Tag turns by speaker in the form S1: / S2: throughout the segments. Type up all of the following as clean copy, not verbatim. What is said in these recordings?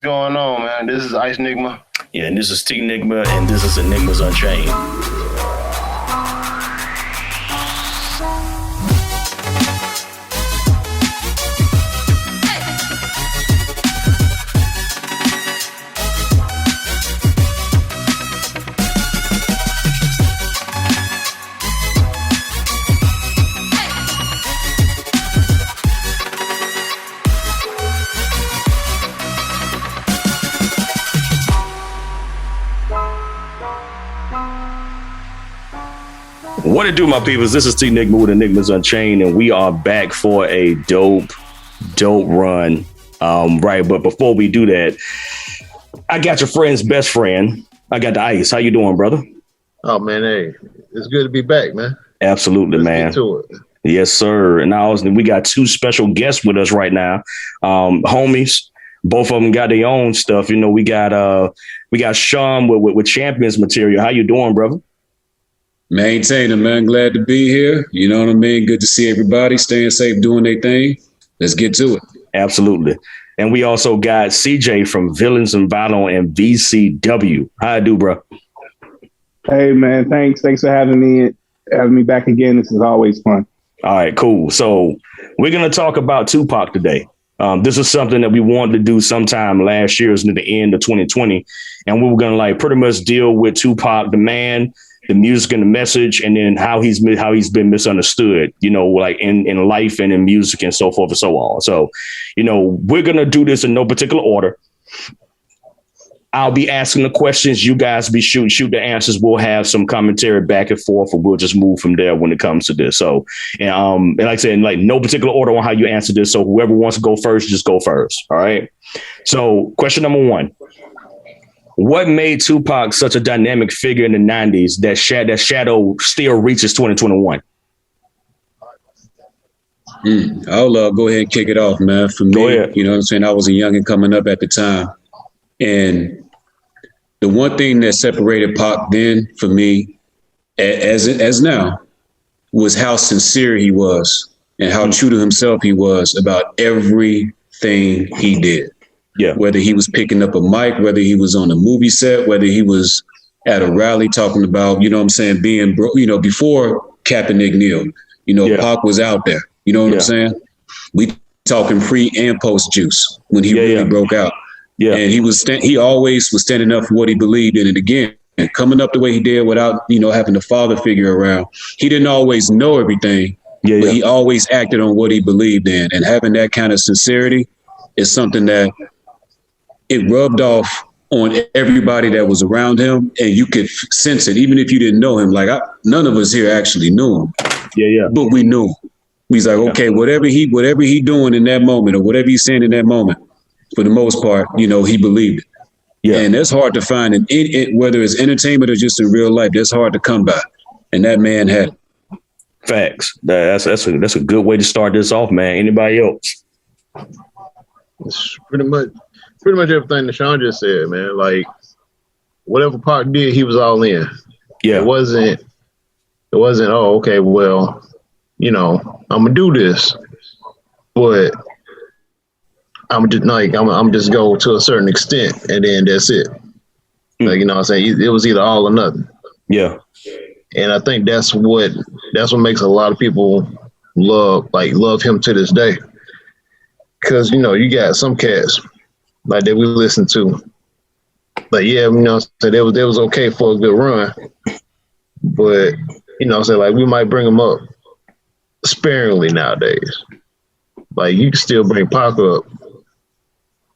S1: Going on, man? This is ENigma.
S2: Yeah, and this is ENigma, and this is Enigmas Unchained. What it do, my peoples? This is ENigma with Enigmas Unchained, and we are back for a dope run. Right, but before we do that, I got your friend's best friend. I got the Ice. How you doing, brother?
S1: Oh man, hey, it's good to be back, man.
S2: Absolutely,
S1: Let's
S2: man.
S1: get to it.
S2: Yes, sir. And now we got two special guests with us right now. Homies. Both of them got their own stuff. You know, we got Sean with Champions material. How you doing, brother?
S3: Maintaining, man. Glad to be here. You know what I mean? Good to see everybody staying safe, doing their thing. Let's get to it.
S2: Absolutely. And we also got CJ from Villains and Vinyl and VCW. How I do, bro?
S4: Hey, man. Thanks for having me back again. This is always fun.
S2: All right, cool. So we're going to talk about Tupac today. This is something that we wanted to do sometime last year, near the end of 2020. And we were going to pretty much deal with Tupac, the man, the music and the message, and then how he's been misunderstood, you know, like in life and in music and so forth and so on. So, you know, we're going to do this in no particular order. I'll be asking the questions. You guys be shoot the answers. We'll have some commentary back and forth, or we'll just move from there when it comes to this. So, and like I said, like no particular order on how you answer this. So whoever wants to go first, just go first. All right. So question number one. What made Tupac such a dynamic figure in the 90s that shadow still reaches 2021?
S3: I'll go ahead and kick it off, man. For me, you know what I'm saying? I was a youngin' coming up at the time. And the one thing that separated Pac then for me, as now, was how sincere he was and how true to himself he was about everything he did.
S2: Yeah.
S3: Whether he was picking up a mic, whether he was on a movie set, whether he was at a rally talking about, you know what I'm saying, being, before Kaepernick kneeled, Pac was out there. You know what I'm saying? We talking pre and post juice when he really broke out. Yeah. And he always was standing up for what he believed in. And again, coming up the way he did without, having a father figure around. He didn't always know everything, but he always acted on what he believed in. And having that kind of sincerity is something that it rubbed off on everybody that was around him, and you could sense it, even if you didn't know him. Like none of us here actually knew him. But we knew him. He's like, okay, whatever he doing in that moment, or whatever he's saying in that moment, for the most part, he believed it. Yeah. And that's hard to find, whether it's entertainment or just in real life. That's hard to come by, and that man had it.
S2: Facts. That's a good way to start this off, man. Anybody else?
S1: It's pretty much everything that Sean just said, man. Like whatever Pac did, he was all in.
S2: Yeah.
S1: It wasn't, oh, okay, well, I'm gonna do this, but I'm just go to a certain extent, and then that's it. Like, what I'm saying? It was either all or nothing.
S2: Yeah.
S1: And I think that's what makes a lot of people love him to this day. Cause you got some cats like that we listen to. Like, so they was okay for a good run. But, like we might bring them up sparingly nowadays. Like you can still bring Pac up,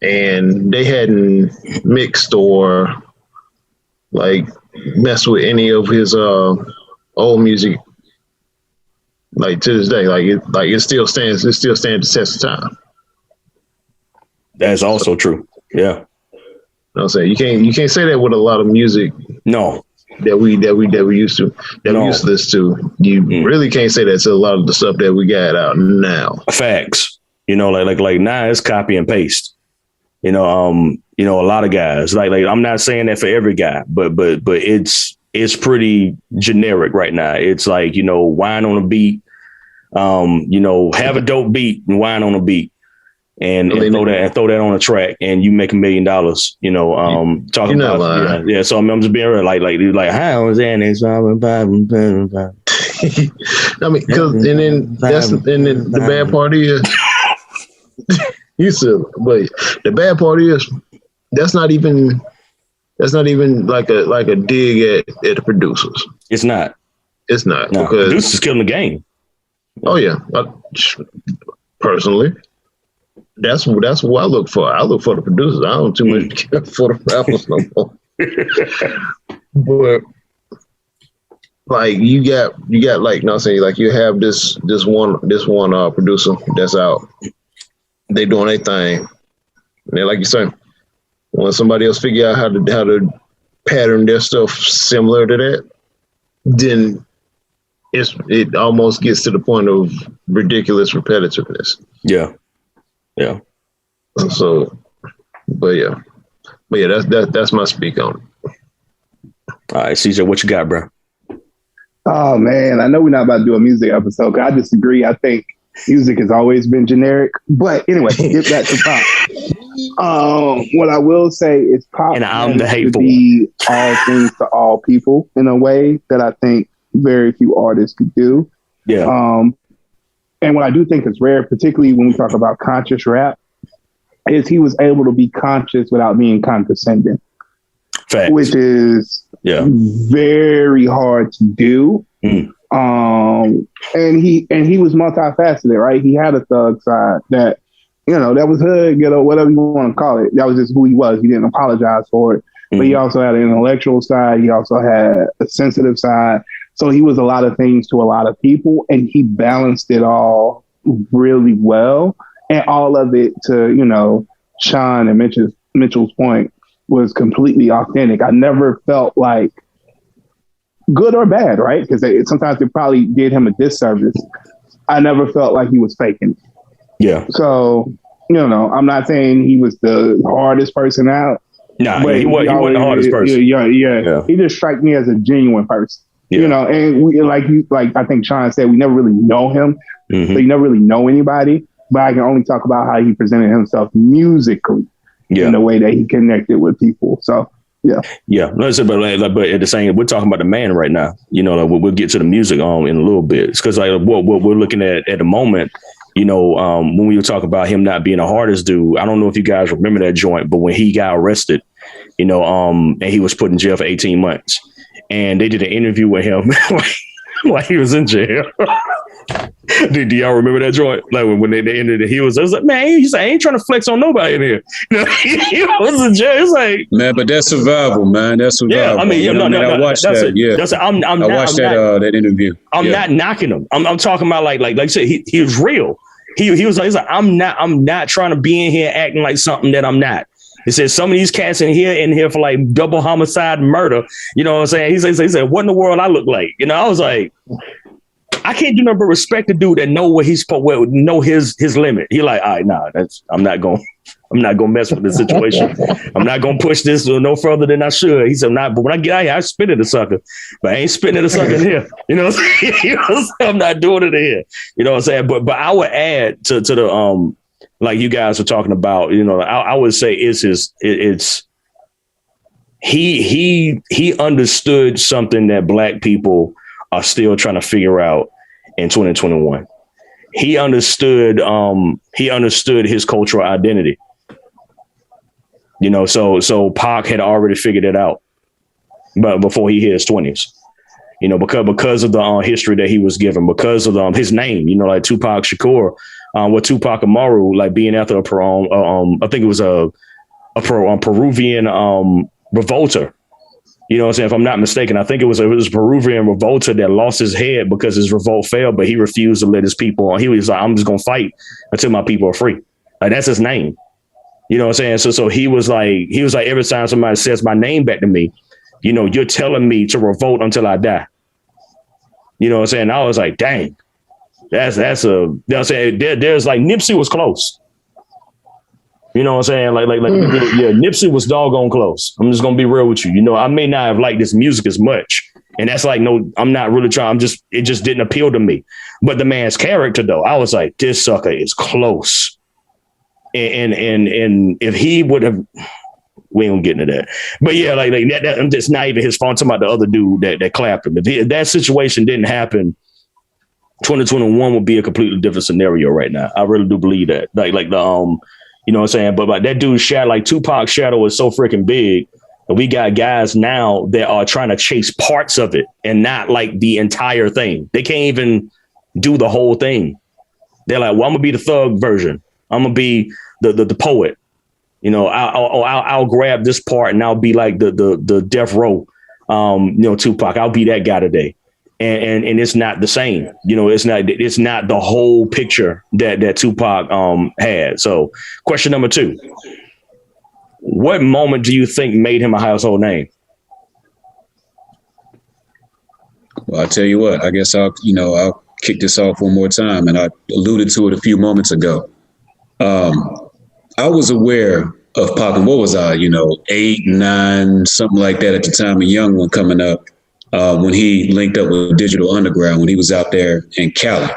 S1: and they hadn't mixed or like messed with any of his old music. Like to this day, it still stands the test of time.
S2: That's also true. Yeah.
S1: You know what I'm saying? You can't say that with a lot of music.
S2: No.
S1: That we used to we used to listen to. You really can't say that to a lot of the stuff that we got out now.
S2: Facts. Like now it's copy and paste. A lot of guys. Like I'm not saying that for every guy, but it's pretty generic right now. It's like, whine on a beat, have a dope beat and whine on a beat. and throw that on a track, and you make $1 million. Talking about yeah. So I'm just being real, like how was that?
S1: I mean, because and then the bad part is you said, but the bad part is that's not even like a dig at the producers.
S2: It's not.
S1: It's not
S2: no.
S1: Because
S2: producers killing the game.
S1: Oh yeah, personally, that's what I look for. I look for the producers. I don't too much care for the rappers no more. But like you got like not saying like you have this one producer that's out. They doing their thing. And then like you say, when somebody else figure out how to pattern their stuff similar to that, then it almost gets to the point of ridiculous repetitiveness.
S2: Yeah.
S1: So, but yeah, that's my speak on it.
S2: All right, CJ, what you got, bro?
S4: Oh man, I know we're not about to do a music episode. I disagree. I think music has always been generic. But anyway, get back to Pop. What I will say is Pop
S2: and I'm the hateful
S4: to be all things to all people in a way that I think very few artists could do.
S2: Yeah.
S4: And what I do think is rare, particularly when we talk about conscious rap, is he was able to be conscious without being condescending.
S2: Facts.
S4: Which is very hard to do. And he was multifaceted, right? He had a thug side that, that was hood, whatever you want to call it. That was just who he was. He didn't apologize for it. But he also had an intellectual side. He also had a sensitive side. So he was a lot of things to a lot of people, and he balanced it all really well. And all of it to, Sean and Mitchell's point was completely authentic. I never felt like good or bad, right? Because sometimes it probably did him a disservice. I never felt like he was faking.
S2: Yeah.
S4: So, I'm not saying he was the hardest person out.
S2: No, he wasn't the hardest person.
S4: Yeah. He just struck me as a genuine person.
S2: Yeah.
S4: And we, like I think Sean said, we never really know him. So you never really know anybody. But I can only talk about how he presented himself musically in the way that he connected with people. So, yeah.
S2: Listen, but at the same, we're talking about the man right now. We'll get to the music in a little bit. It's because what we're looking at the moment. When we were talking about him not being the hardest dude, I don't know if you guys remember that joint, but when he got arrested, and he was put in jail for 18 months, and they did an interview with him while he was in jail. Do y'all remember that joint? Like when they ended it, he was like, man, I ain't trying to flex on nobody in here. He was in jail. It's like,
S3: man, but that's survival, man. That's survival.
S2: Yeah, I mean,
S3: I watched that. I watched that interview.
S2: I'm not knocking him. I'm talking about like I said, he was real. He was like, I'm not trying to be in here acting like something that I'm not. He said some of these cats in here for like double homicide murder. You know what I'm saying? He said, what in the world I look like? I was like, I can't do nothing but respect the dude that know what he's supposed to know his limit. He like, all right, nah, I'm not gonna mess with this situation. I'm not gonna push this no further than I should. He said, but when I get out here, I spit at a sucker, but I ain't spitting at a sucker in here. I'm not doing it in here. You know what I'm saying? But I would add to the like you guys were talking about. I would say he understood something that Black people are still trying to figure out in 2021. He understood his cultural identity. So Pac had already figured it out, but before he hit his 20s, because of the history that he was given, because of his name, like Tupac Shakur, with Tupac Amaru, like being after I think it was a Peruvian revolter. You know what I'm saying? If I'm not mistaken, I think it was a Peruvian revolter that lost his head because his revolt failed, but he refused to let his people on. He was like, I'm just going to fight until my people are free. Like, that's his name. You know what I'm saying? So he was like, every time somebody says my name back to me, you're telling me to revolt until I die. You know what I'm saying? I was like, dang, there's like Nipsey was close. You know what I'm saying? Nipsey was doggone close. I'm just going to be real with you. I may not have liked this music as much. And that's like, no, I'm not really trying. It just didn't appeal to me. But the man's character, though, I was like, this sucker is close. And if he would have, we ain't getting into that. But yeah, like that it's not even his fault. I'm talking about the other dude that clapped him. If that situation didn't happen, 2021 would be a completely different scenario right now. I really do believe that. Like the you know what I'm saying? But like that dude's shadow, like Tupac's shadow is so freaking big. And we got guys now that are trying to chase parts of it and not like the entire thing. They can't even do the whole thing. They're like, well, I'm gonna be the thug version. I'm gonna be the poet. You know, I'll grab this part and I'll be like the death row. You know, Tupac. I'll be that guy today. And it's not the same. You know, it's not the whole picture that Tupac had. So question number 2. What moment do you think made him a household name?
S3: Well, I'll tell you what, I guess I'll kick this off one more time. And I alluded to it a few moments ago. I was aware of Pac, and what was I, 8, 9, something like that at the time, a young one coming up, when he linked up with Digital Underground, when he was out there in Cali,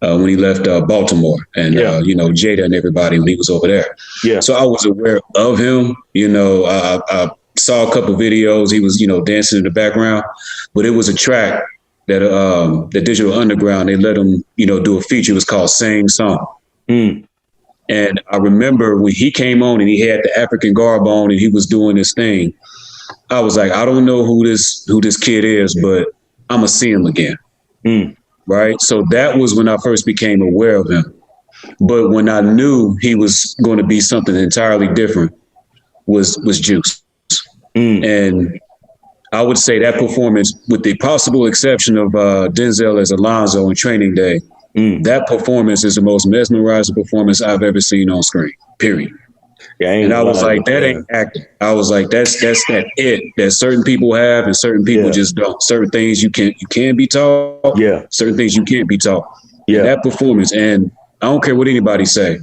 S3: when he left Baltimore, and, Jada and everybody when he was over there. Yeah. So I was aware of him. I saw a couple videos. He was, dancing in the background, but it was a track that the Digital Underground, they let him, do a feature. It was called Same Song. Mm. And I remember when he came on and he had the African garb on and he was doing this thing, I was like, I don't know who this kid is, but I'm gonna see him again. Mm. Right. So that was when I first became aware of him. But when I knew he was going to be something entirely different was Juice. Mm. And I would say that performance, with the possible exception of Denzel as Alonzo in Training Day, that performance is the most mesmerizing performance I've ever seen on screen, period. Yeah, and I was like, that ain't acting. I was like, that's that that certain people have and certain people just don't. Certain things you can be taught. Yeah. Certain things you can't be taught. Yeah. And that performance, and I don't care what anybody say,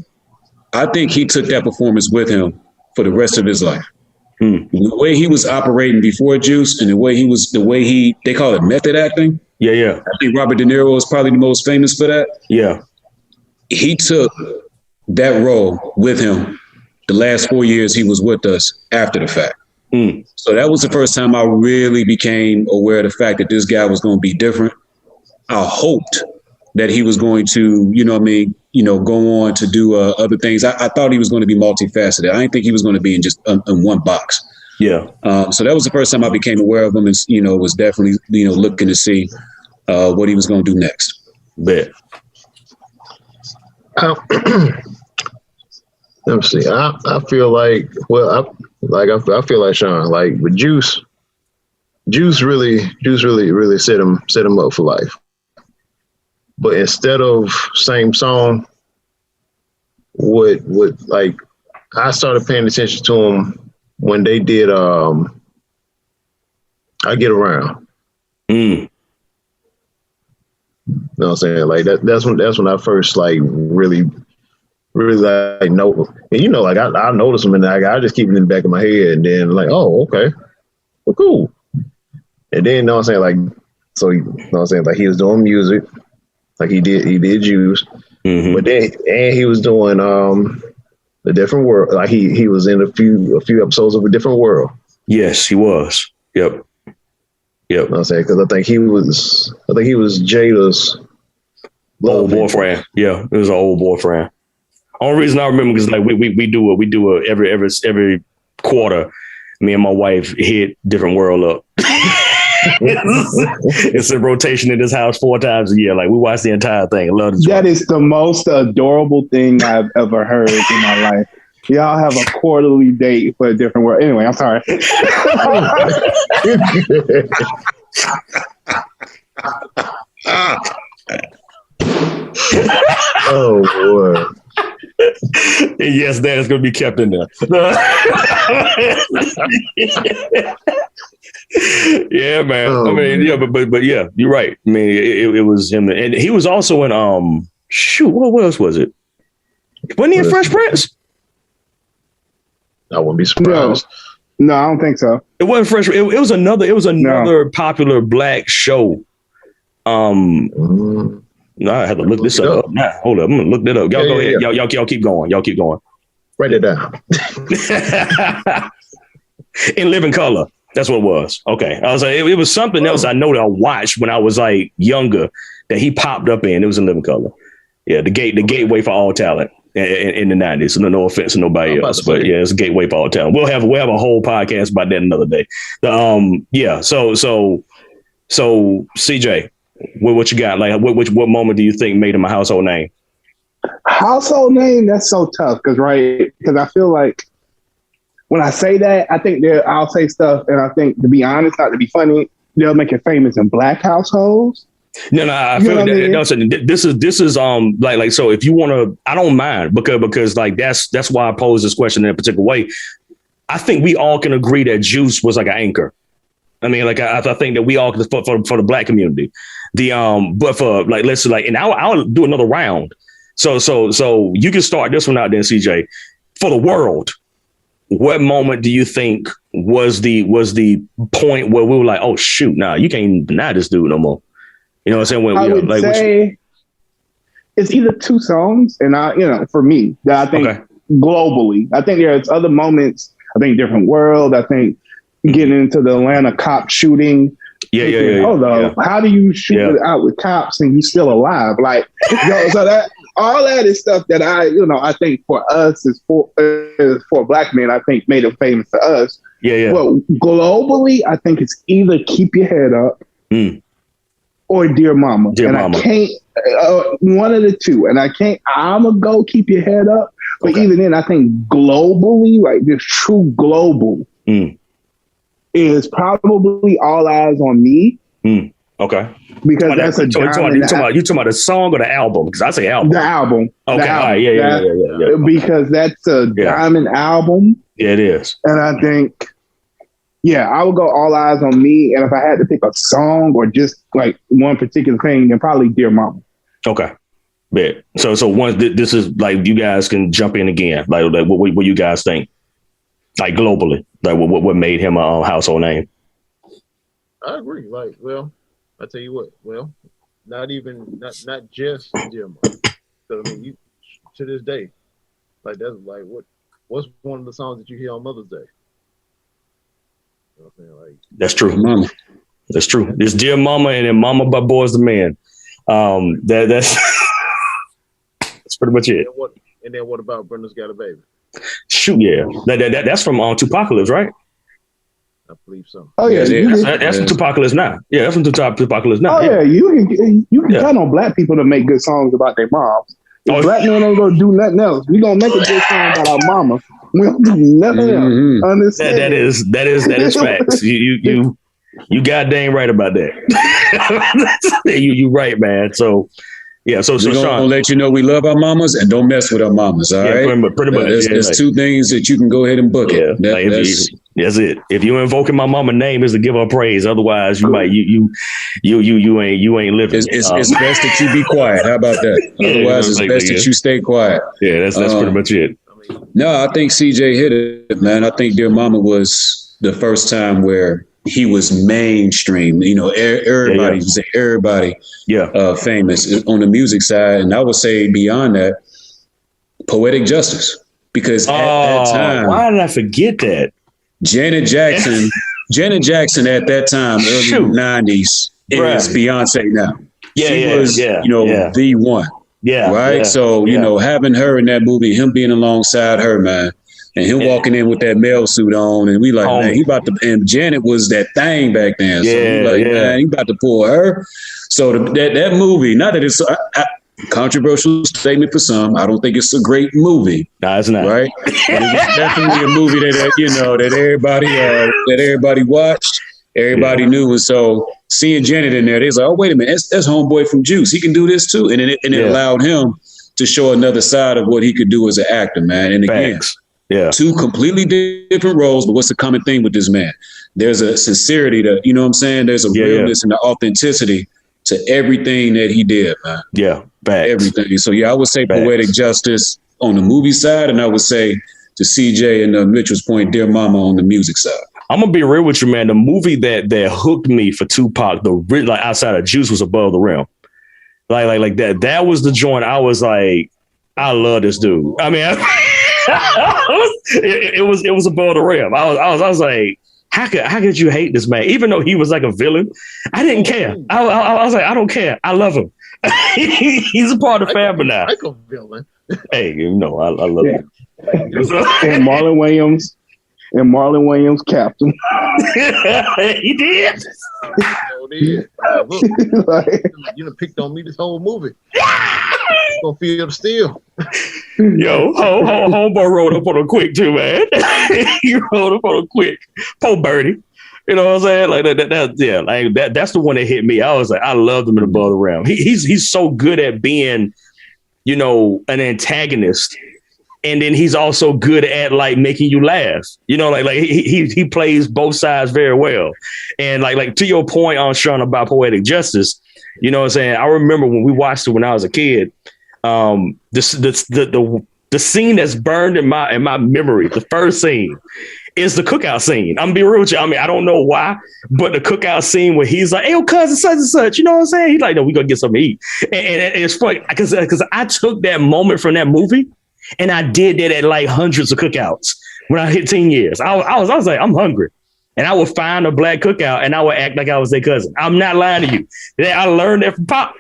S3: I think he took that performance with him for the rest of his life. The way he was operating before Juice and the way they call it method acting. Yeah, yeah. I think Robert De Niro is probably the most famous for that. Yeah. He took that role with him the last 4 years he was with us after the fact. Mm. So that was the first time I really became aware of the fact that this guy was going to be different. I hoped that he was going to, go on to do other things. I thought he was going to be multifaceted. I didn't think he was going to be in just in one box. Yeah. So that was the first time I became aware of him and, was definitely, looking to see what he was going to do next. Bet.
S1: Let me see. I feel like, I feel like Sean, like with Juice really set him up for life. But instead of Same Song, like I started paying attention to him when they did I Get Around. Mm. You know what I'm saying? Like that's when I first like really like know. And like I notice him and I just keep it in the back of my head and then like, oh, okay. Well, cool. And then you know what I'm saying, like, so you know what I'm saying, like he was doing music, like he did Juice. Mm-hmm. But then and he was doing The Different World. Like he was in a few episodes of A Different World.
S2: Yes, he was. Yep.
S1: You know what I'm saying? Because I think he was Jada's
S2: old boyfriend. Yeah, it was an old boyfriend. Only reason I remember is like we do every quarter. Me and my wife hit Different World up. It's a rotation in this house 4 times a year. Like we watch the entire thing. I love it.
S4: That is the most adorable thing I've ever heard in my life. Y'all have a quarterly date for A Different World. Anyway, I'm sorry.
S1: Oh boy.
S2: And yes, that is going to be kept in there. Yeah, man. Oh, I mean, yeah, but yeah, you're right. I mean, it was him, and he was also in what else was it? Wasn't he in Fresh Prince?
S1: I wouldn't be surprised.
S4: No, I don't think so.
S2: It wasn't Fresh. It was another popular black show. No, I had to look this up. Nah, hold up. I'm gonna look that up. Y'all go ahead. Y'all keep going.
S1: Write it down.
S2: In Living Color. That's what it was. Okay. I was like, it was something else I know that I watched when I was like younger that he popped up in. It was in Living Color. Yeah, the gateway for all talent in the 90s. So no offense to nobody else, but yeah, it's a gateway for all talent. We'll have a whole podcast about that another day. So CJ, what you got? Like, what moment do you think made him a household name?
S4: Household name? That's so tough because I feel like when I say that, I think I'll say stuff, and I think, to be honest, not to be funny, they'll make it famous in Black households.
S2: No, I feel that. No, so this is like so. If you want to, I don't mind because like that's why I pose this question in a particular way. I think we all can agree that Juice was like an anchor. I mean, like I think that we all for the Black community. But for like let's say, like, and I'll do another round. So you can start this one out then, CJ. For the world, what moment do you think was the point where we were like, oh shoot, nah, you can't deny this dude no more? You know what I'm saying?
S4: I would say it's either two songs, and for me, that I think globally, I think there's other moments. I think Different World. I think getting into the Atlanta cop shooting.
S2: Yeah.
S4: How do you shoot it out with cops and you still alive? Like, so that all that is stuff that I think for us is for Black men, I think made it famous to us.
S2: Yeah.
S4: But globally, I think it's either Keep Your Head Up or Dear Mama. I can't, one of the two. And I'm going to go Keep Your Head Up. But even then, I think globally, like this true global is probably All Eyes on Me.
S2: Okay.
S4: Because that's
S2: you talking about the song or the album? Because I say album.
S4: The album.
S2: Okay. All right. Yeah.
S4: Because that's a diamond album.
S2: Yeah, it is.
S4: And I think, I would go All Eyes on Me. And if I had to pick a song or just like one particular thing, then probably Dear Mama. Okay.
S2: Bet. So once this is like, you guys can jump in again. Like what you guys think? Like globally, like what made him a household name?
S1: I agree. Like, well, I tell you what. Well, not just Dear Mama. So I mean, to this day, like that's like what's one of the songs that you hear on Mother's Day? You know what I'm saying? Like,
S2: that's true, Mama. That's true. It's Dear Mama and then Mama by Boys the Man. That's that's pretty much it.
S1: And then what about Brenda's Got a Baby?
S2: Shoot, yeah. That's from Tupacalypse, right?
S1: I believe so.
S4: Oh yeah,
S2: that's from Tupacalypse now. Yeah, that's from Tupacalypse now.
S4: Oh yeah, you can count on Black people to make good songs about their moms. If Black men ain't gonna do nothing else, we gonna make a good song about our mama. We don't do nothing else. Understand?
S2: That is facts. You goddamn right about that. you right, man. So. Yeah, so
S3: we're gonna let you know we love our mamas and don't mess with our mamas. All right,
S2: pretty much.
S3: There's two things that you can go ahead and book it.
S2: That's it. If you invoking my mama name, is to give her praise. Otherwise, you might you ain't living.
S3: It's best that you be quiet. How about that? Otherwise, it's best that you stay quiet.
S2: Yeah, that's pretty much it.
S3: No, I think CJ hit it, man. I think Dear Mama was the first time where he was mainstream. Everybody was everybody famous on the music side. And I would say beyond that, Poetic Justice. Because at that time,
S2: why did I forget that?
S3: Janet Jackson at that time, early 90s, is Beyonce now. She was the one. Yeah. Right. Yeah, so, having her in that movie, him being alongside her, man. And him walking in with that male suit on, and we like, man, he about to. And Janet was that thing back then, so we like, man, he about to pull her. So that movie, not that it's a controversial statement for some, I don't think it's a great movie.
S2: No, it's not.
S3: Right, but it was definitely a movie that everybody watched, everybody knew, and so seeing Janet in there, they was like, oh wait a minute, that's homeboy from Juice. He can do this too, and it allowed him to show another side of what he could do as an actor, man. And again.
S2: Yeah.
S3: Two completely different roles, but what's the common thing with this man? There's a sincerity to, you know what I'm saying? There's a realness and the authenticity to everything that he did, man.
S2: Yeah, facts.
S3: Everything. So I would say Poetic Justice on the movie side, and I would say to CJ and Mitchell's point, Dear Mama on the music side.
S2: I'm gonna be real with you, man. The movie that hooked me for Tupac, like outside of Juice, was Above the Rim. Like that was the joint. I was like, I love this dude. I mean. it was above the rim. I was like, how could you hate this man? Even though he was like a villain, I didn't care. I was like, I don't care. I love him. He's a part of the family now.
S1: Like a villain.
S2: Hey, you know, I love him.
S4: And Marlon Williams capped him.
S2: He did.
S1: Look, you done picked on me this whole movie. Gonna feel the steel.
S2: Yo, homeboy rolled up on a quick too, man. He rolled up on a quick. Poor Birdie. You know what I'm saying? Like that's the one that hit me. I was like, I loved him in Above the Rim. He's so good at being, you know, an antagonist. And then he's also good at like making you laugh, you know, like he plays both sides very well. And like to your point on Sean about Poetic Justice, you know what I'm saying? I remember when we watched it when I was a kid, the scene that's burned in my memory, the first scene is the cookout scene. I'm gonna be real with you. I mean, I don't know why, but the cookout scene where he's like, hey, yo, cousin, such and such, you know what I'm saying? He's like, no, we gonna get something to eat. And it's funny because I took that moment from that movie and I did that at like hundreds of cookouts when I hit 10 years. I was like, I'm hungry. And I would find a black cookout and I would act like I was their cousin. I'm not lying to you. I learned that from Pop.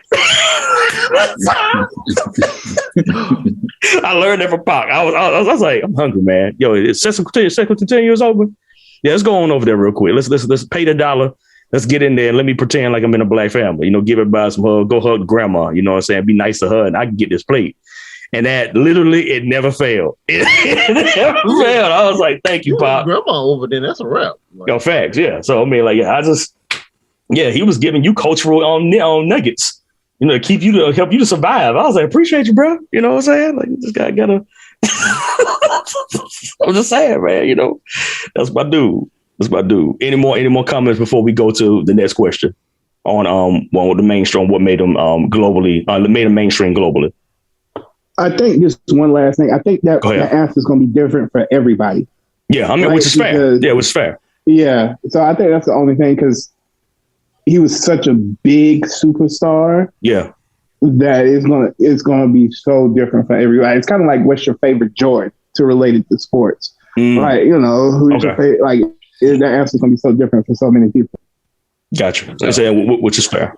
S2: I learned that from Pop. I was like, I'm hungry, man. Yo, it's Central 10 years open. Yeah, let's go on over there real quick. Let's pay the dollar. Let's get in there and let me pretend like I'm in a black family. You know, give everybody some hug, go hug grandma. You know what I'm saying? Be nice to her and I can get this plate. And that literally, it never failed. It never failed. I was like, thank you, Pop.
S1: Grandma over there, that's a wrap. Like,
S2: yo, facts, yeah. So, I mean, like, he was giving you cultural on nuggets, you know, to help you to survive. I was like, appreciate you, bro. You know what I'm saying? Like, this guy gotta. I'm just saying, man, you know, that's my dude. Any more comments before we go to the next question on the mainstream, what made them made them mainstream globally?
S4: I think just one last thing. I think that the answer is going to be different for everybody.
S2: Yeah, I mean, right? Which is fair. Yeah, which is fair.
S4: Yeah, so I think that's the only thing because he was such a big superstar.
S2: Yeah,
S4: that it's gonna be so different for everybody. It's kind of like what's your favorite Jordan to relate it to sports, right? You know, who's your favorite? Like that answer is gonna be so different for so many people.
S2: Gotcha. I'm saying which is fair.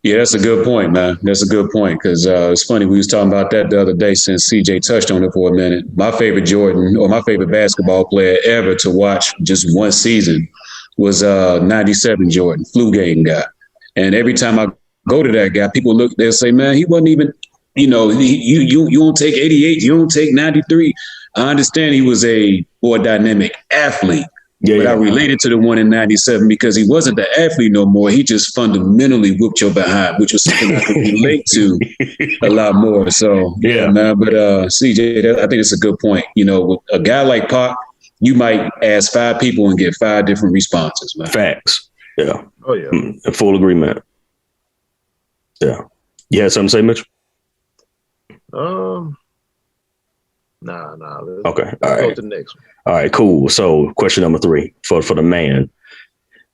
S3: Yeah, that's a good point, man. That's a good point because it's funny. We was talking about that the other day since CJ touched on it for a minute. My favorite Jordan or my favorite basketball player ever to watch just one season was 97 Jordan, flu game guy. And every time I go to that guy, people look, they'll say, man, he wasn't even, you know, you don't take 88, you don't take 93. I understand he was a more dynamic athlete. But I related to the one in 97 because he wasn't the athlete no more. He just fundamentally whooped your behind, which was something I could relate to a lot more. So, man. But CJ, I think it's a good point. You know, with a guy like Pac, you might ask 5 people and get 5 different responses, man.
S2: Facts. Yeah.
S1: Oh, yeah.
S2: In full agreement. Yeah. You had something to say, Mitch?
S1: Nah.
S2: Okay. All right.
S1: Go to the next one.
S2: All right, cool. So question number 3 for the man.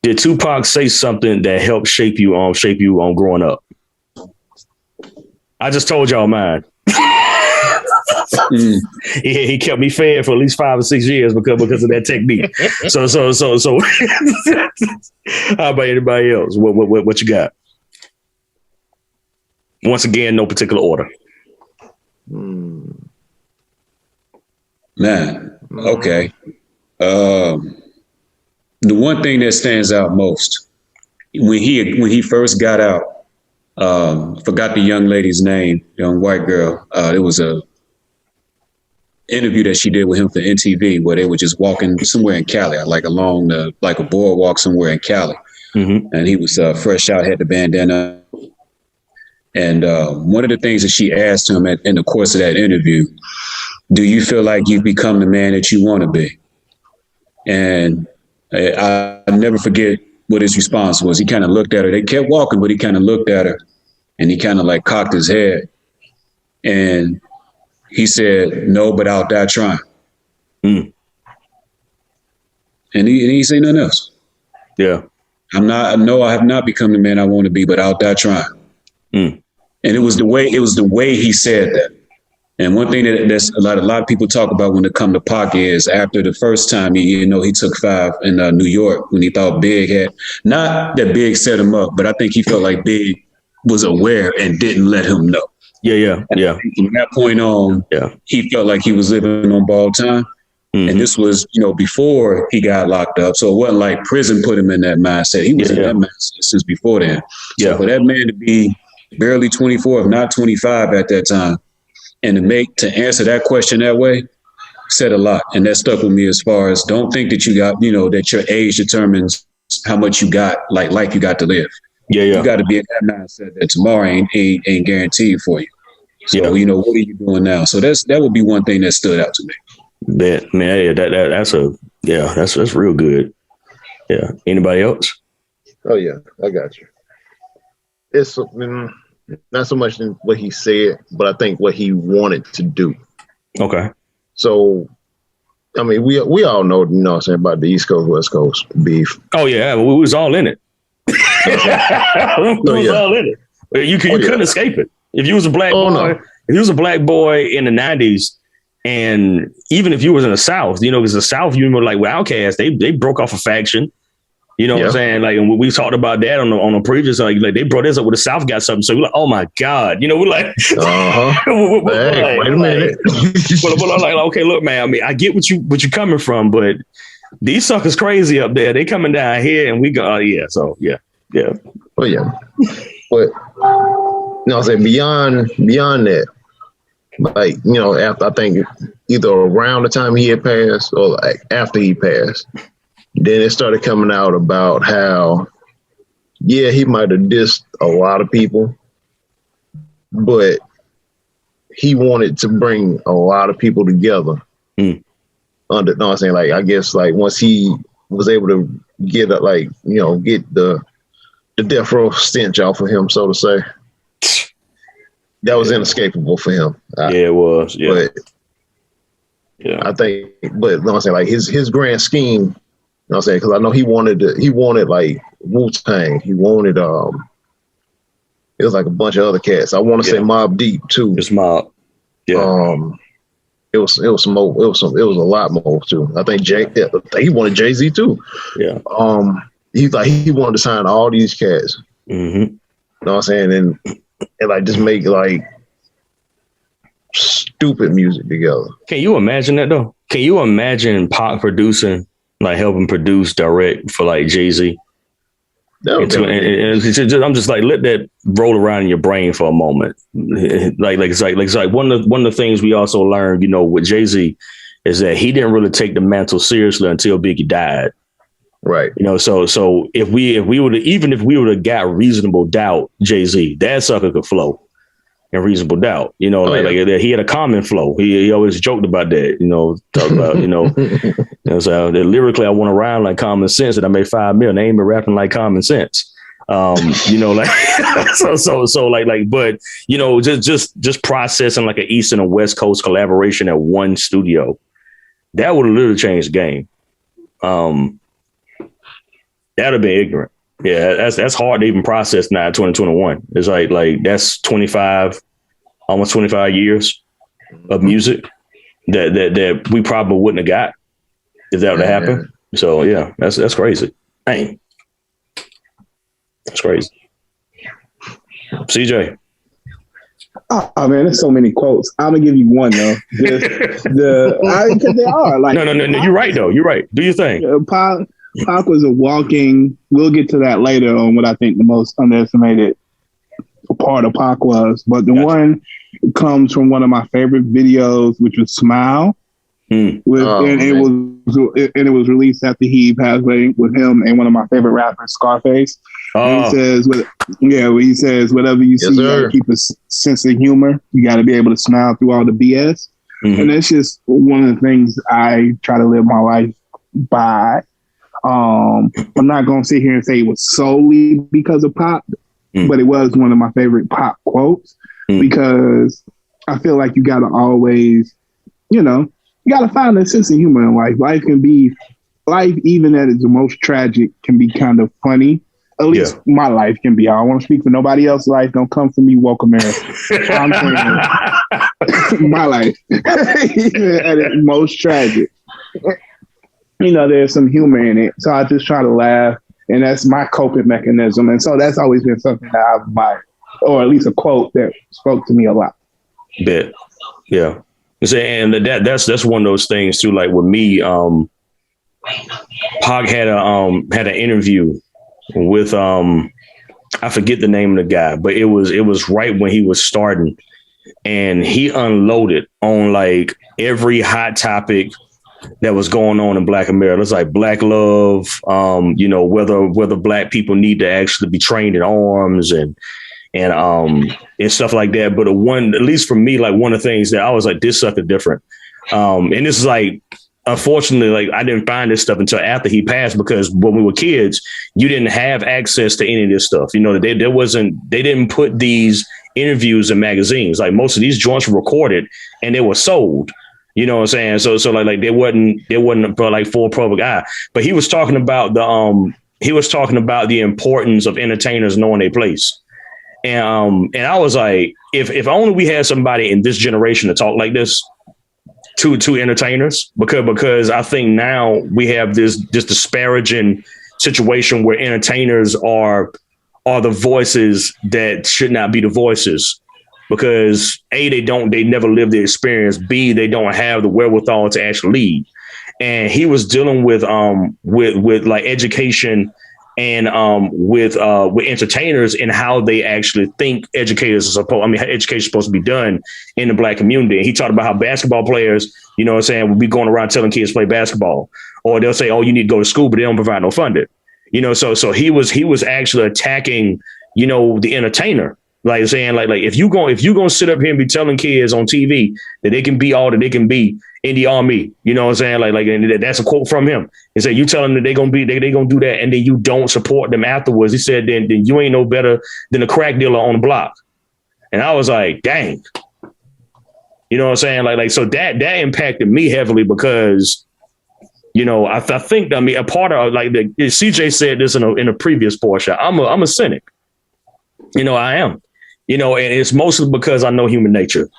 S2: Did Tupac say something that helped shape you on growing up? I just told y'all mine. He kept me fed for at least 5 or 6 years because of that technique. So how about anybody else? What you got? Once again, no particular order.
S3: Man, okay. The one thing that stands out most when he first got out, forgot the young lady's name, young white girl. It was a interview that she did with him for NTV where they were just walking somewhere in Cali, like along like a boardwalk somewhere in Cali, and he was fresh out, had the bandana. And one of the things that she asked him in the course of that interview, do you feel like you've become the man that you want to be? And I never forget what his response was. He kind of looked at her. They kept walking, but he kind of looked at her and he kind of like cocked his head. And he said, no, but I'll die trying. And he said nothing else.
S2: Yeah.
S3: I have not become the man I want to be, but I'll die trying. And it was the way he said that. And one thing that's a lot of people talk about when it comes to Pac is after the first time he took 5 in New York when he thought Big had, not that Big set him up, but I think he felt like Big was aware and didn't let him know.
S2: Yeah.
S3: From that point on, he felt like he was living on borrowed time. Mm-hmm. And this was, before he got locked up. So it wasn't like prison put him in that mindset. He was in that mindset since before then. So for that man to be barely 24, if not 25 at that time, and to answer that question that way said a lot. And that stuck with me as far as don't think that you got, that your age determines how much you got, like you got to live. Yeah. You got to be in that mindset that tomorrow ain't guaranteed for you. So, what are you doing now? So that would be one thing that stood out to me. That's real good. Yeah. Anybody else?
S1: Oh yeah, I got you. It's not so much in what he said, but I think what he wanted to do.
S2: Okay.
S1: So, I mean, we all know, what I'm saying, about the East Coast, West Coast beef.
S2: Oh, yeah. We was all in it. All in it. You couldn't escape it. If you was a black boy, if you was a black boy in the 90s, and even if you was in the South, because the South, you were like with Outkast, they broke off a faction. You know what I'm saying? Like, and we talked about that on the previous, like they brought this up where the South got something. So we're like, oh my God, we're like,
S1: hey, wait a minute.
S2: But like, okay, look, man, I mean, I get what you're coming from, but these suckers crazy up there. They coming down here and we go, oh yeah. So yeah.
S1: Well, yeah. But I'm saying beyond that, like, after, I think either around the time he had passed or like after he passed, then it started coming out about how, he might have dissed a lot of people, but he wanted to bring a lot of people together. I'm saying, like, I guess, like, once he was able to get get the death row stench off of him, so to say, that was inescapable for him.
S2: It was. Yeah.
S1: But I think, I'm saying, like, his grand scheme. You know what I'm saying? Because I know he wanted like Wu-Tang. He wanted it was like a bunch of other cats. I want to say Mobb Deep too.
S2: It's Mob. Yeah.
S1: It was some more. It was a lot more too. I think he wanted Jay-Z too.
S2: Yeah.
S1: He wanted to sign all these cats.
S2: Mm-hmm.
S1: You know what I'm saying? And like just make like stupid music together.
S2: Can you imagine that though? Can you imagine Pac producing? Like helping produce, direct for like Jay-Z. I'm just like, let that roll around in your brain for a moment. It's like one of the things we also learned, with Jay-Z is that he didn't really take the mantle seriously until Biggie died.
S1: Right.
S2: So if we would have got Reasonable Doubt Jay-Z, that sucker could flow. And Reasonable Doubt, like he had a common flow. He always joked about that, talk about, so lyrically I want to rhyme like Common Sense and I made 5 million. They ain't been rapping like Common Sense. Like, but just processing like an East and a West Coast collaboration at one studio, that would have literally changed the game. That'd have been ignorant. Yeah, that's hard to even process now in 2021. It's like that's almost 25 years of music that we probably wouldn't have got if that would have happened. So yeah, that's crazy. Dang. That's crazy. CJ.
S4: Oh man, there's so many quotes. I'm gonna give you one though. Because they are like
S2: no. You're right though. You're right. Do your thing.
S4: Pac was a walking. We'll get to that later on what I think the most underestimated part of Pac was, but the one comes from one of my favorite videos, which was Smile. And it was released after he passed away with him and one of my favorite rappers, Scarface. And he says, whatever you see, you gotta keep a sense of humor. You got to be able to smile through all the BS. And that's just one of the things I try to live my life by. I'm not going to sit here and say it was solely because of Pac, but it was one of my favorite Pac quotes because I feel like you got to always, you got to find a sense of humor in life. Life, even at its most tragic, can be kind of funny At least my life can be. I don't want to speak for nobody else's life. Don't come for me, woke America. I'm saying my life, even at its most tragic. There's some humor in it. So I just try to laugh, and that's my coping mechanism. And so that's always been something that I've admired, or at least a quote that spoke to me a lot.
S2: Bit, yeah. And that's one of those things too. Like with me, Pac had an interview with I forget the name of the guy, but it was right when he was starting, and he unloaded on like every hot topic that was going on in Black America. It's like Black love, whether Black people need to actually be trained in arms and stuff like that. But at least for me, like one of the things that I was like, this sucker different. And this is like, unfortunately, like I didn't find this stuff until after he passed, because when we were kids, you didn't have access to any of this stuff. They didn't put these interviews in magazines. Like most of these joints were recorded and they were sold. You know what I'm saying? So like they wasn't for like full public eye. But he was talking about the importance of entertainers knowing their place. And I was like, if only we had somebody in this generation to talk like this to entertainers, because I think now we have this disparaging situation where entertainers are the voices that should not be the voices, because A, they never lived the experience. B, they don't have the wherewithal to actually lead. And he was dealing with like education and with entertainers and how they actually think education is supposed to be done in the Black community. And he talked about how basketball players, will be going around telling kids to play basketball, or they'll say, oh, you need to go to school, but they don't provide no funding. So he was actually attacking, the entertainer, like saying like if you're going to sit up here and be telling kids on TV that they can be all that they can be in the army, and that's a quote from him. He said, you tell them that they're going to do that, and then you don't support them afterwards. He said, then you ain't no better than a crack dealer on the block. And I was like, dang, you know what I'm saying? Like, so that impacted me heavily, because, I think, a part of like CJ said this in a previous portion. I'm a cynic. I am, and it's mostly because I know human nature,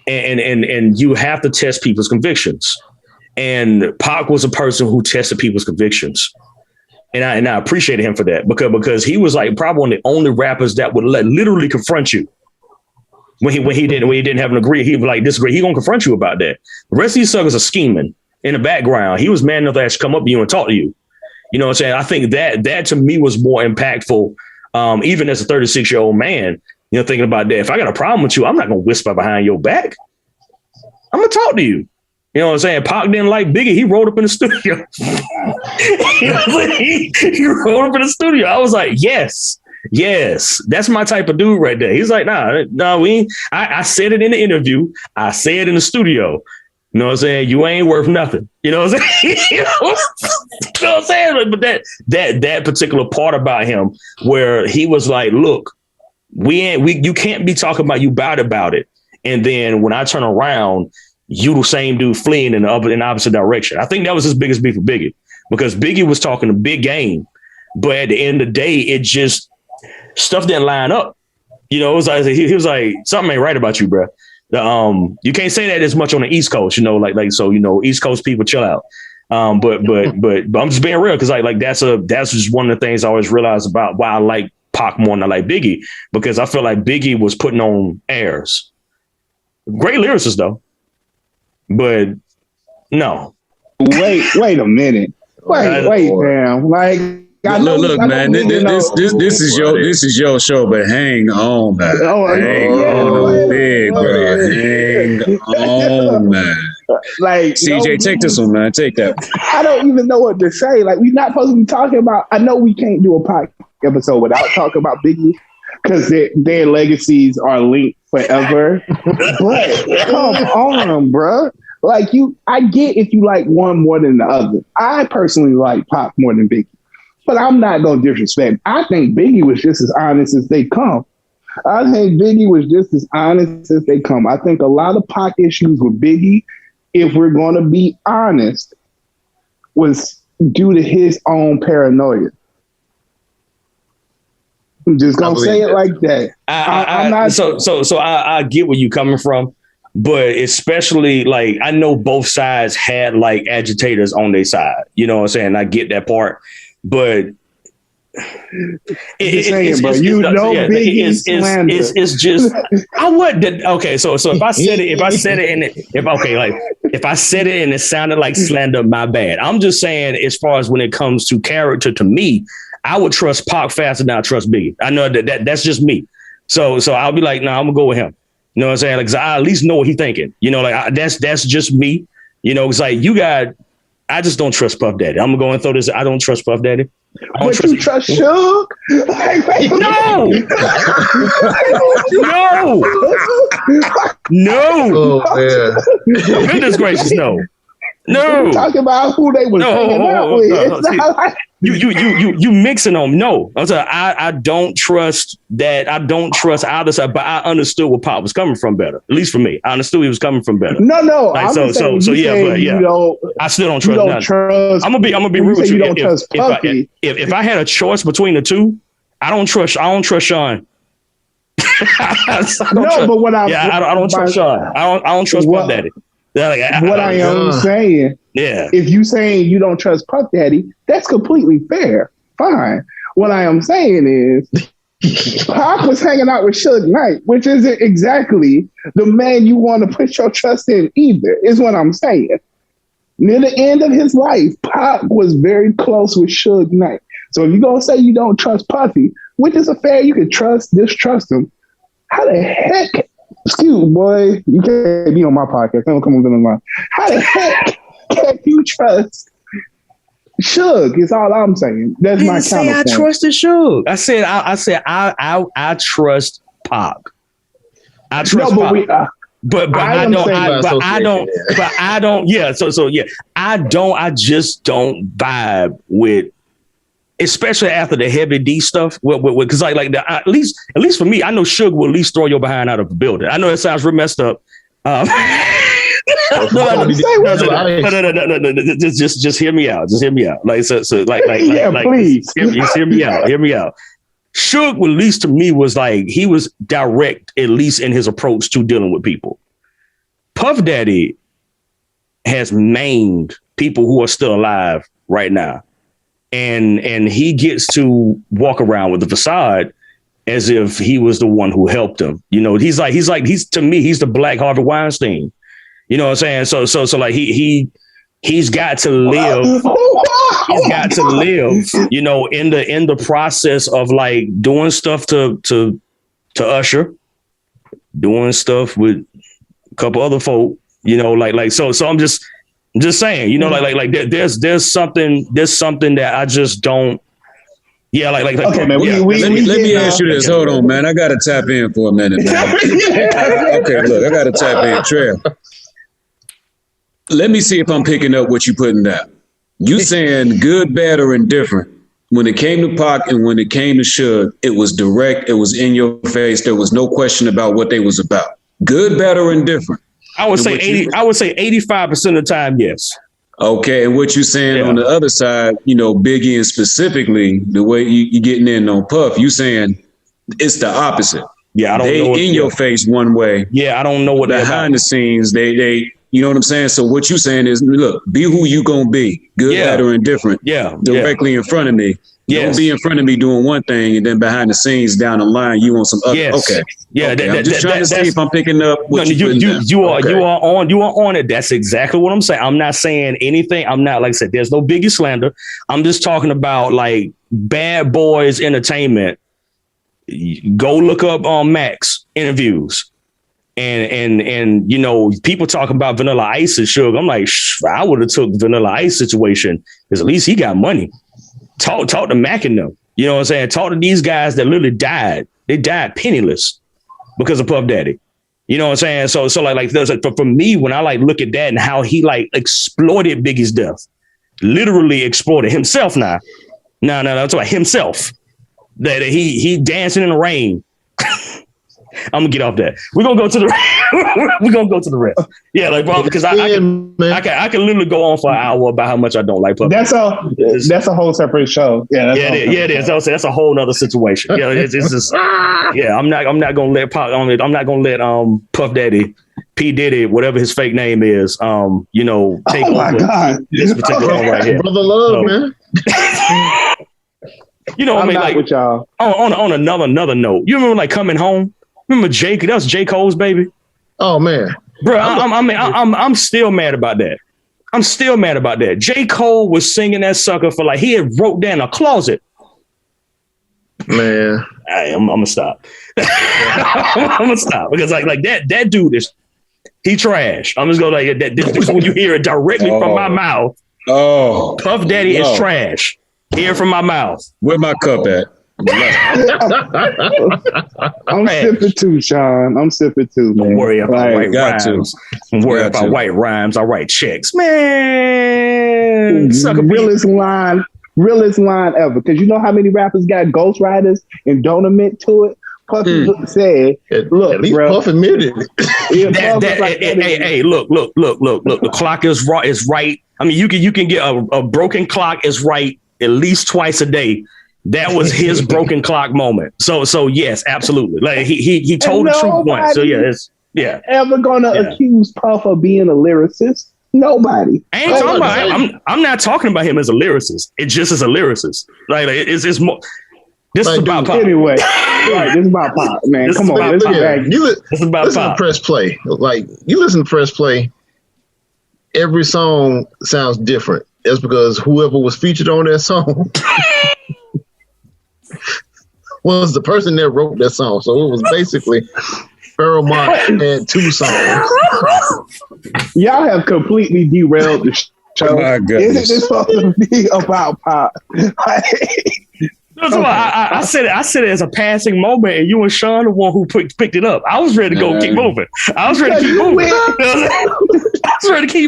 S2: and you have to test people's convictions. And Pac was a person who tested people's convictions. And I appreciated him for that, because he was like probably one of the only rappers that would literally confront you when he didn't have an agree. He would like disagree. He gonna confront you about that. The rest of these suckers are scheming in the background. He was man enough to actually come up to you and talk to you. You know what I'm saying? I think that to me was more impactful. Even as a 36-year-old man, thinking about that. If I got a problem with you, I'm not gonna whisper behind your back. I'm gonna talk to you. You know what I'm saying? Pac didn't like Biggie. He rolled up in the studio. he rolled up in the studio. I was like, yes, that's my type of dude right there. He's like, nah, we ain't. I said it in the interview. I said it in the studio. You know what I'm saying? You ain't worth nothing. You know what I'm saying? You know what I'm saying? But that particular part about him, where he was like, look, you can't be talking about you bad about it. And then when I turn around, you the same dude fleeing in the opposite direction. I think that was his biggest beef with Biggie, because Biggie was talking a big game, but at the end of the day, it just stuff didn't line up. It was like he was like, something ain't right about you, bro. You can't say that as much on the East Coast, so East Coast people chill out. But I'm just being real, because like that's just one of the things I always realized about why I like Pac more than I like Biggie, because I feel like Biggie was putting on airs. Great lyricist though. But no.
S4: Wait a minute. Wait, damn. Like,
S3: look, man. This is your show, but hang on, man. Hang on, big bro. Hang on, man. Like, CJ, take this one, man. Take that.
S4: I don't even know what to say. Like, we're not supposed to be talking about. I know we can't do a podcast episode without talking about Biggie, because their legacies are linked forever. But come on, bro. Like, I get if you like one more than the other. I personally like Pac more than Biggie, but I'm not going to disrespect. I think Biggie was just as honest as they come. I think Biggie was just as honest as they come. I think a lot of Pac issues with Biggie, if we're going to be honest, was due to his own paranoia. I'm just gonna say it like that. I'm not.
S2: So I get where you coming from, but especially like I know both sides had like agitators on their side. You know what I'm saying? I get that part, but it's just I would okay. So if I said it and it sounded like slander, my bad. I'm just saying as far as when it comes to character, to me, I would trust Pac faster than I trust Biggie. I know that's just me. So I'll be like, no, I'm gonna go with him. You know what I'm saying? Like, 'cause I at least know what he's thinking. You know, like that's just me. You know, it's like I just don't trust Puff Daddy. I'm gonna go and throw this. I don't trust Puff Daddy.
S4: But you trust Suge?
S2: No. No.
S1: Oh, yeah.
S2: Goodness gracious, no. No.
S4: Talking about who they was hanging out with.
S2: You mixing them. No. I don't trust that. I don't trust either side, but I understood where Pop was coming from better. At least for me. I understood he was coming from better.
S4: No.
S2: Like, so I still don't trust. I'm gonna be rude with you. If I had a choice between the two, I don't trust Sean. I don't trust Sean. I don't trust Puff Daddy.
S4: What I am saying, if you saying you don't trust Puff Daddy, that's completely fair. Fine. What I am saying is, Pac was hanging out with Suge Knight, which isn't exactly the man you want to put your trust in either, is what I'm saying. Near the end of his life, Pac was very close with Suge Knight. So if you're going to say you don't trust Puffy, which is a fair, you can distrust him, how the heck... Excuse me, boy. You can't be on my podcast. Don't come on the line. How the heck can you trust Suge? Is all I'm saying. That's my counterpoint.
S2: I trusted Suge. I said I trust Pac. I trust Pac. But I don't. Yeah. So yeah. I just don't vibe with. Especially after the heavy D stuff, because at least for me, I know Suge will at least throw your behind out of the building. I know it sounds real messed up. Just hear me out. Just hear me out. Please, hear me out. Hear me out. Suge, at least to me, was like he was direct, at least in his approach to dealing with people. Puff Daddy has maimed people who are still alive right now. And he gets to walk around with the facade as if he was the one who helped him. You know, he's to me, he's the Black Harvey Weinstein. You know what I'm saying? So like he's got to live. He's got to live, you know, in the process of like doing stuff to Usher, doing stuff with a couple other folk, you know, so I'm just saying, you know, like there's something that I just don't. Yeah, okay, man.
S3: Let me ask you this. Hold on, man. I gotta tap in for a minute, man. Okay, look, I gotta tap in, Trev. Let me see if I'm picking up what you're putting down. You saying good, bad, or indifferent. When it came to Pac and when it came to Suge, it was direct. It was in your face. There was no question about what they was about. Good, bad, or indifferent.
S2: I would say 85% of the time, yes.
S3: Okay, and what you saying on the other side, you know, Biggie and specifically the way you getting in on Puff, you saying it's the opposite.
S2: Yeah, I don't
S3: know. They in your face one way.
S2: Yeah, I don't know what
S3: behind the scenes. They you know what I'm saying? So what you saying is, look, be who you gonna be, good, bad, or indifferent.
S2: Yeah,
S3: directly in front of me. Don't be in front of me doing one thing and then behind the scenes down the line you want some other.
S2: Yes.
S3: Okay.
S2: Yeah.
S3: Okay. I'm just trying to see if I'm picking up what you
S2: are on it. That's exactly what I'm saying. I'm not saying anything. I'm not, like I said, there's no Biggie slander. I'm just talking about like Bad Boys Entertainment. Go look up on Max interviews. And you know, people talk about Vanilla Ice and Suge. I'm like, I would have took Vanilla Ice situation because at least he got money. Talk to Mac and them. You know what I'm saying? Talk to these guys that literally died. They died penniless because of Puff Daddy. You know what I'm saying? So like for me, when I like look at that and how he like exploited Biggie's death, literally exploited himself. No, I'm talking about himself. That he dancing in the rain. I'm gonna get off that. We're gonna go to the rest. Yeah, like bro, because I can literally go on for an hour about how much I don't like Puff.
S4: That's a whole separate show. Yeah,
S2: it is. That's a whole other situation. Yeah, it's just I'm not gonna let Puff Daddy, P Diddy, whatever his fake name is, take over this particular one right here.
S1: Brother Love, man.
S4: I'm like with y'all.
S2: On another note, you remember like Coming Home? Remember Jake? That was J. Cole's baby.
S1: Oh man,
S2: bro, I'm still mad about that. I'm still mad about that. J. Cole was singing that sucker for like he had wrote down a closet.
S1: Man,
S2: I'm gonna stop. I'm gonna stop because like that dude he trash. I'm just gonna like that. This when you hear it directly from my mouth.
S3: Oh,
S2: Puff Daddy is trash. Hear from my mouth.
S3: Where my cup at?
S4: I'm sipping too, Sean. I'm sipping too, man.
S2: Don't worry about white rhymes. Don't worry about white rhymes. I write checks, man.
S4: Realest line ever. Because you know how many rappers got ghostwriters and don't admit to it. Puff said, "Look,
S1: at least
S4: bro,
S1: Puff admitted it."
S2: Hey, look. The clock is right. I mean, you can get a broken clock is right at least twice a day. That was his broken clock moment. So yes, absolutely. Like he told the truth once. So
S4: ever gonna accuse Puff of being a lyricist? Nobody.
S2: I'm not talking about him as a lyricist. It just is a lyricist. Like it's more. This is about Pop.
S4: Anyway, right, this is about Pop, man. Come on, this
S1: is about listen Pop. To Press Play. Like you listen to Press Play, every song sounds different. That's because whoever was featured on that song was the person that wrote that song. So it was basically Pharoah Monch had two songs.
S4: Y'all have completely derailed the show.
S3: My goodness.
S4: Isn't this supposed to be about Pop?
S2: That's why I said it as a passing moment, and you and Sean the one who picked it up. I was ready to go keep moving. I was ready to keep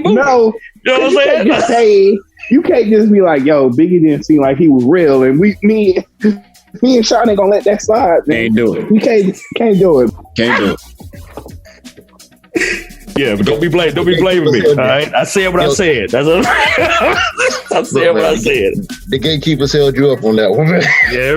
S2: moving.
S4: No,
S2: you know what I'm
S4: saying? You can't just be like, yo, Biggie didn't seem like he was real, and me and Sean ain't gonna let that slide. Man.
S3: Can't do it.
S4: We can't do it.
S3: Can't do it.
S2: Yeah, but don't be blaming me. All right, I said what I said. That's what I said. What I said.
S1: The gatekeepers held you up on that one, man.
S2: Yeah.